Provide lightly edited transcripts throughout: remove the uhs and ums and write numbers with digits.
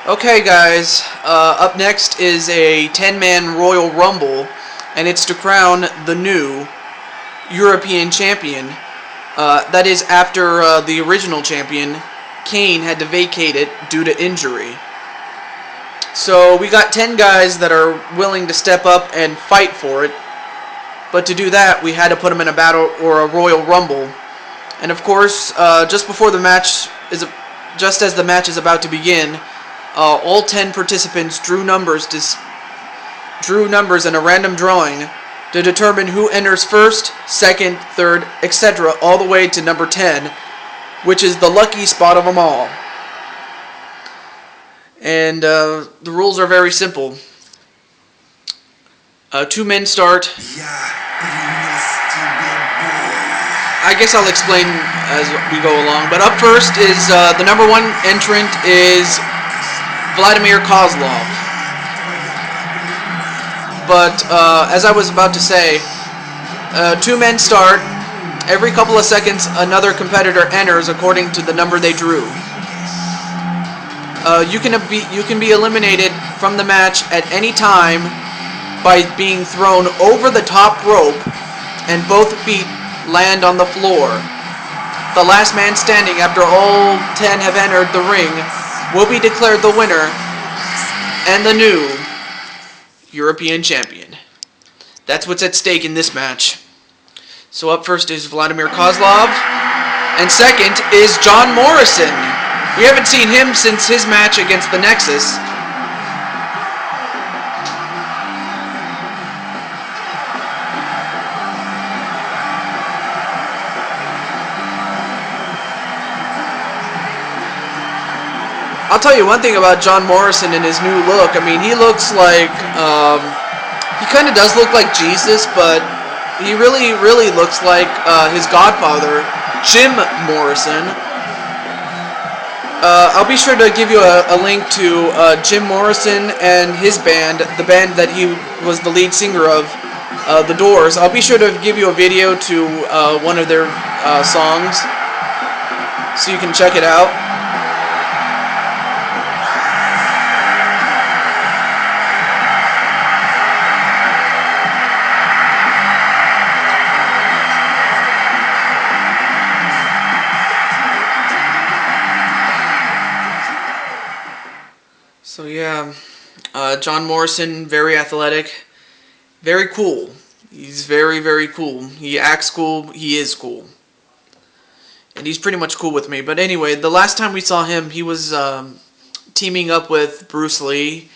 Okay, guys, up next is a 10-man Royal Rumble, and it's to crown the new European champion. That is after the original champion, Kane, had to vacate it due to injury. So we got 10 guys that are willing to step up and fight for it, but to do that, we had to put them in a battle or a Royal Rumble. And of course, just as the match is about to begin, all 10 participants drew numbers in a random drawing to determine who enters first, second, third, etc., all the way to number 10, which is the lucky spot of them all. And the rules are very simple. 2 men start. I guess I'll explain as we go along. But up first is the number 1 entrant is Vladimir Kozlov. But as I was about to say, 2 men start. Every couple of seconds, another competitor enters according to the number they drew. You can be eliminated from the match at any time by being thrown over the top rope and both feet land on the floor. The last man standing after all 10 have entered the ring will be declared the winner and the new European champion. That's what's at stake in this match. So up first is Vladimir Kozlov, and second is John Morrison. We haven't seen him since his match against the Nexus. I'll tell you one thing about John Morrison and his new look. I mean, he looks like, he kind of does look like Jesus, but he really looks like his godfather, Jim Morrison. I'll be sure to give you a link to Jim Morrison and his band, the band that he was the lead singer of, The Doors. I'll be sure to give you a video to one of their songs, so you can check it out. So yeah, John Morrison, very athletic, very cool. He's very cool. He acts cool, he is cool. And he's pretty much cool with me. But anyway, the last time we saw him, he was teaming up with Bruce Lee,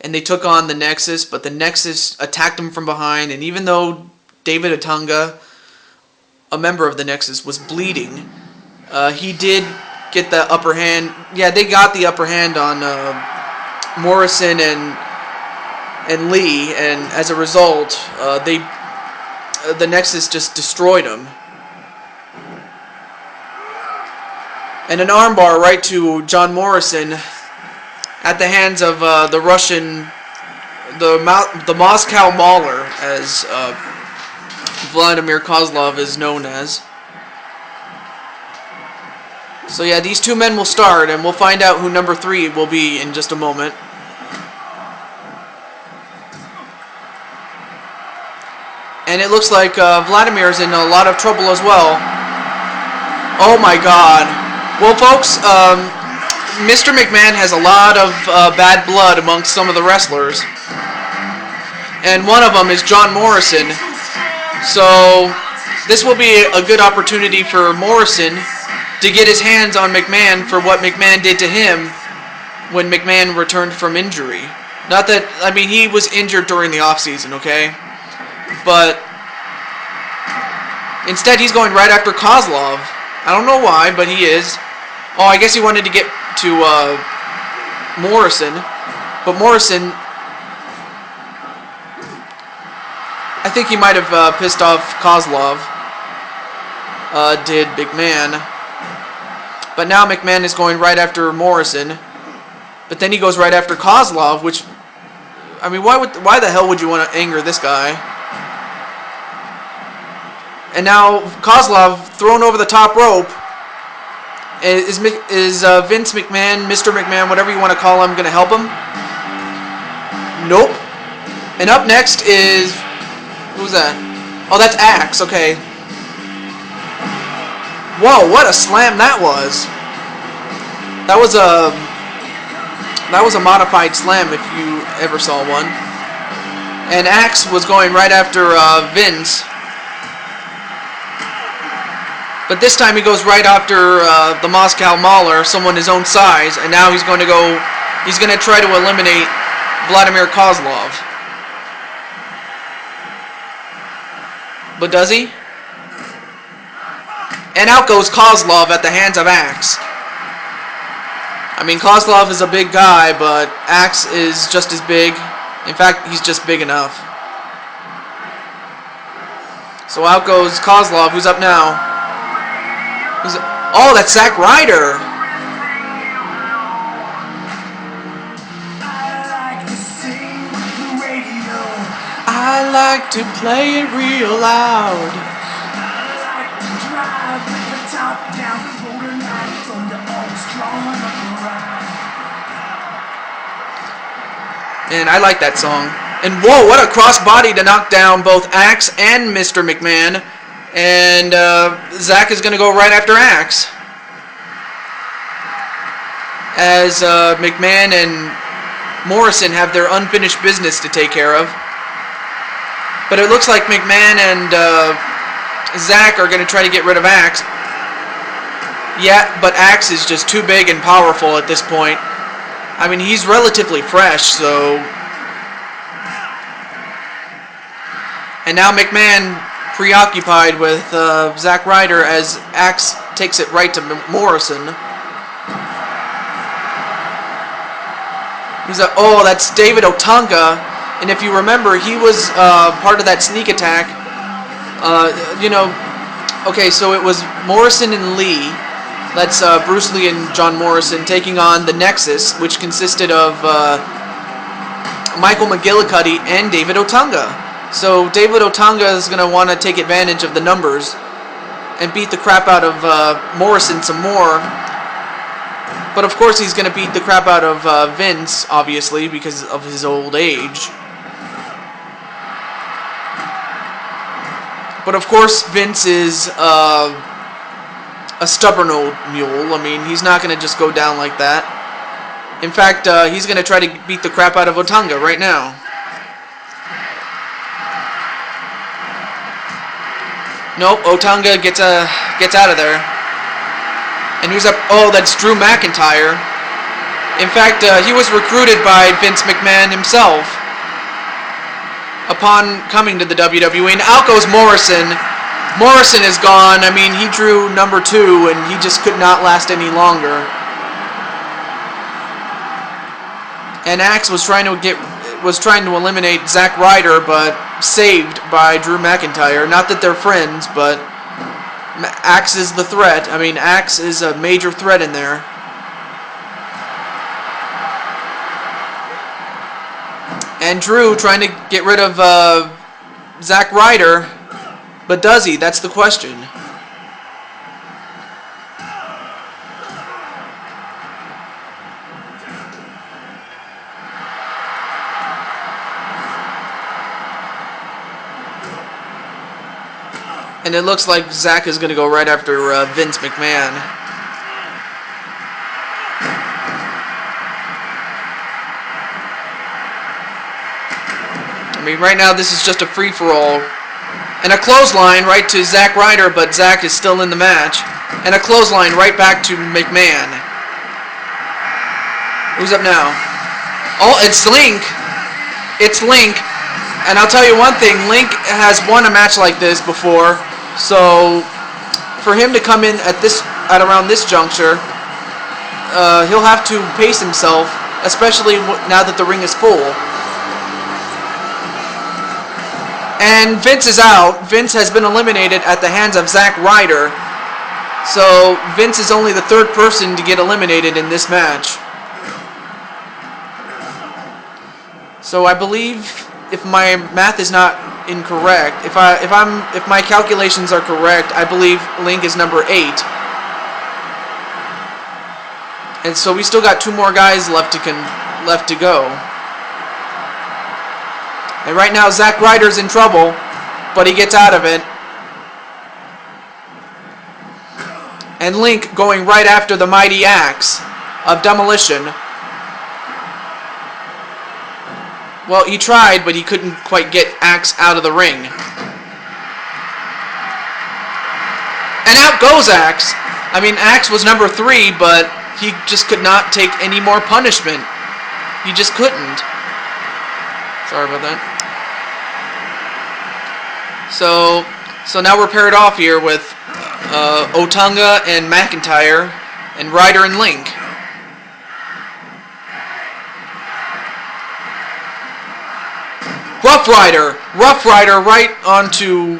and they took on the Nexus, but the Nexus attacked him from behind, and even though David Otunga, a member of the Nexus, was bleeding, he did get the upper hand. Yeah, they got the upper hand on Morrison and Lee, and as a result, the Nexus just destroyed him. And an armbar right to John Morrison at the hands of the Russian, the Moscow Mauler, as Vladimir Kozlov is known as. So yeah, these 2 men will start, and we'll find out who number 3 will be in just a moment. And it looks like Vladimir's in a lot of trouble as well. Oh my god. Well, folks, Mr. McMahon has a lot of bad blood amongst some of the wrestlers. And one of them is John Morrison. So this will be a good opportunity for Morrison to get his hands on McMahon for what McMahon did to him when McMahon returned from injury. Not that, I mean, he was injured during the offseason, okay? But instead, he's going right after Kozlov. I don't know why, but he is. Oh, I guess he wanted to get to Morrison. But Morrison, I think he might have pissed off Kozlov. Did McMahon. But now McMahon is going right after Morrison. But then he goes right after Kozlov, which, I mean, why the hell would you want to anger this guy? And now Kozlov thrown over the top rope. Is Vince McMahon, Mr. McMahon, whatever you want to call him, going to help him? Nope. And up next is... Who's that? Oh, that's Axe. Okay. Whoa, what a slam that was. That was a modified slam if you ever saw one. And Axe was going right after Vince. But this time he goes right after the Moscow Mauler, someone his own size, and now he's going to try to eliminate Vladimir Kozlov. But does he? And out goes Kozlov at the hands of Axe. I mean, Kozlov is a big guy, but Axe is just as big. In fact, he's just big enough. So out goes Kozlov, who's up now. Oh, that's Zack Ryder. I like to play it real loud. And I like that song. And whoa, what a crossbody to knock down both Axe and Mr. McMahon. And Zack is going to go right after Axe. As McMahon and Morrison have their unfinished business to take care of. But it looks like McMahon and Zack are going to try to get rid of Axe. Yeah, but Axe is just too big and powerful at this point. I mean, he's relatively fresh, so... And now McMahon preoccupied with Zack Ryder as Axe takes it right to Morrison. Oh, that's David Otunga. And if you remember, he was part of that sneak attack. Okay, so it was Morrison and Lee. That's Bruce Lee and John Morrison taking on the Nexus, which consisted of Michael McGillicuddy and David Otunga. So David Otunga is going to want to take advantage of the numbers and beat the crap out of Morrison some more. But of course he's going to beat the crap out of Vince, obviously, because of his old age. But of course Vince is a stubborn old mule. I mean, he's not going to just go down like that. In fact, he's going to try to beat the crap out of Otunga right now. Nope, Otunga gets out of there. And who's up? Oh, that's Drew McIntyre. In fact, he was recruited by Vince McMahon himself upon coming to the WWE. And out goes Morrison. Morrison is gone. I mean, he drew number 2, and he just could not last any longer. And Axe was trying to eliminate Zack Ryder, but saved by Drew McIntyre. Not that they're friends, but Axe is the threat. I mean, Axe is a major threat in there. And Drew trying to get rid of Zack Ryder, but does he? That's the question. And it looks like Zack is going to go right after Vince McMahon. I mean, right now this is just a free-for-all. And a clothesline right to Zack Ryder, but Zack is still in the match. And a clothesline right back to McMahon. Who's up now? Oh, it's Link. It's Link. And I'll tell you one thing, Link has won a match like this before. So, for him to come in at around this juncture, he'll have to pace himself, especially now that the ring is full. And Vince is out. Vince has been eliminated at the hands of Zack Ryder. So, Vince is only the 3rd person to get eliminated in this match. So, I believe, if my math is not incorrect, if my calculations are correct, I believe Link is number 8. And so we still got 2 more guys left to go. And right now Zack Ryder's in trouble, but he gets out of it. And Link going right after the mighty axe of demolition. Well, he tried, but he couldn't quite get Axe out of the ring. And out goes Axe. I mean, Axe was number 3, but he just could not take any more punishment. He just couldn't. Sorry about that. So now we're paired off here with Otunga and McIntyre and Ryder and Link. Rough Rider right onto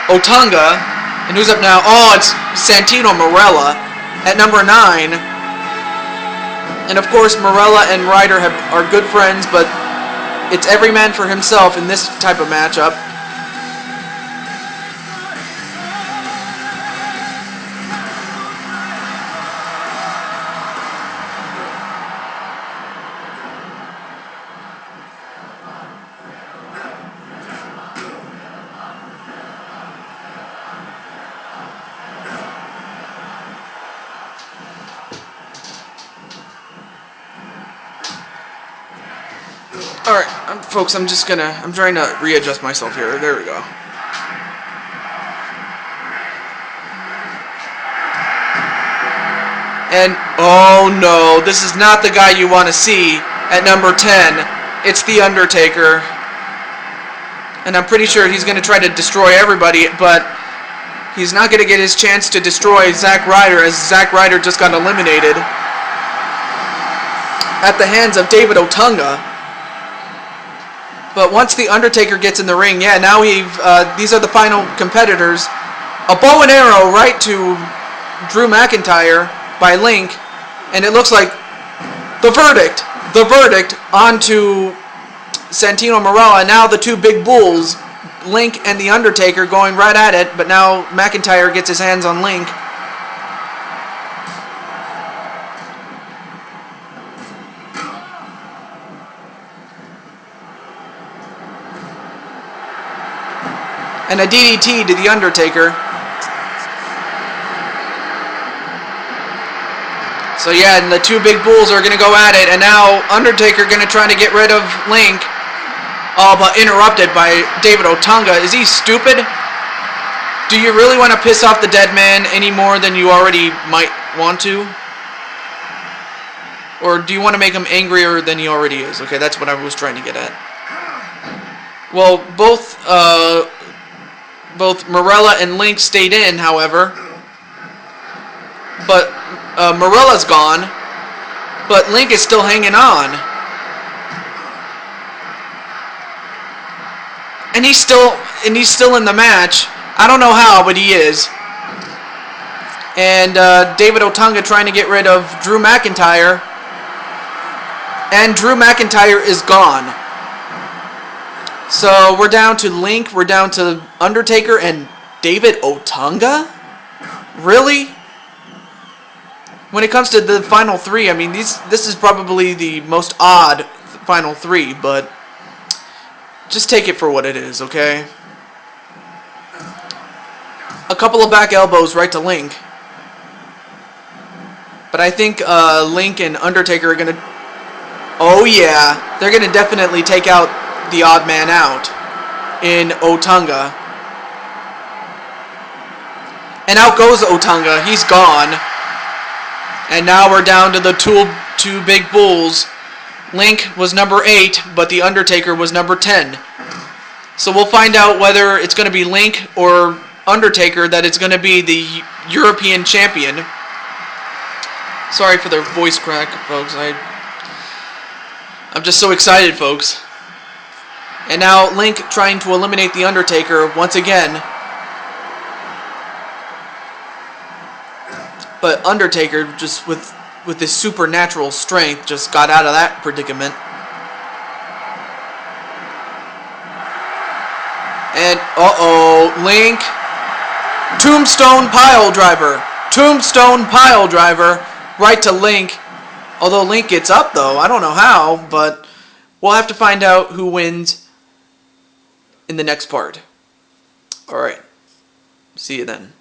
Otunga. And who's up now? Oh, it's Santino Marella at number 9. And of course, Marella and Ryder are good friends, but it's every man for himself in this type of matchup. Alright, folks, I'm trying to readjust myself here. There we go. And, oh no, this is not the guy you want to see at number 10. It's the Undertaker. And I'm pretty sure he's going to try to destroy everybody, but he's not going to get his chance to destroy Zack Ryder, as Zack Ryder just got eliminated at the hands of David Otunga. But once the Undertaker gets in the ring, yeah, now these are the final competitors. A bow and arrow right to Drew McIntyre by Link, and it looks like the verdict onto Santino Marella. Now the 2 big bulls, Link and the Undertaker, going right at it, but now McIntyre gets his hands on Link. And a DDT to the Undertaker. So yeah, and the 2 big bulls are going to go at it, and now Undertaker going to try to get rid of Link. Oh, but interrupted by David Otunga. Is he stupid? Do you really want to piss off the dead man any more than you already might want to? Or do you want to make him angrier than he already is? Okay, that's what I was trying to get at. Well, both Marella and Link stayed in, however. But Morella's gone. But Link is still hanging on. And he's still in the match. I don't know how, but he is. And David Otunga trying to get rid of Drew McIntyre. And Drew McIntyre is gone. So we're down to Link, we're down to Undertaker, and David Otunga? Really? When it comes to the final 3, I mean, this is probably the most odd final 3, but just take it for what it is, okay? A couple of back elbows right to Link. But I think Link and Undertaker are going to... Oh yeah, they're going to definitely take out the odd man out in Otunga. And out goes Otunga. He's gone. And now we're down to the two big bulls. Link was number 8, but the Undertaker was number 10. So we'll find out whether it's going to be Link or Undertaker that it's going to be the European champion. Sorry for the voice crack, folks. I'm just so excited, folks. And now Link trying to eliminate the Undertaker once again. But Undertaker, just with his supernatural strength, just got out of that predicament. And, uh-oh, Link. Tombstone pile driver. Tombstone pile driver right to Link. Although Link gets up, though. I don't know how, but we'll have to find out who wins in the next part. Alright. See you then.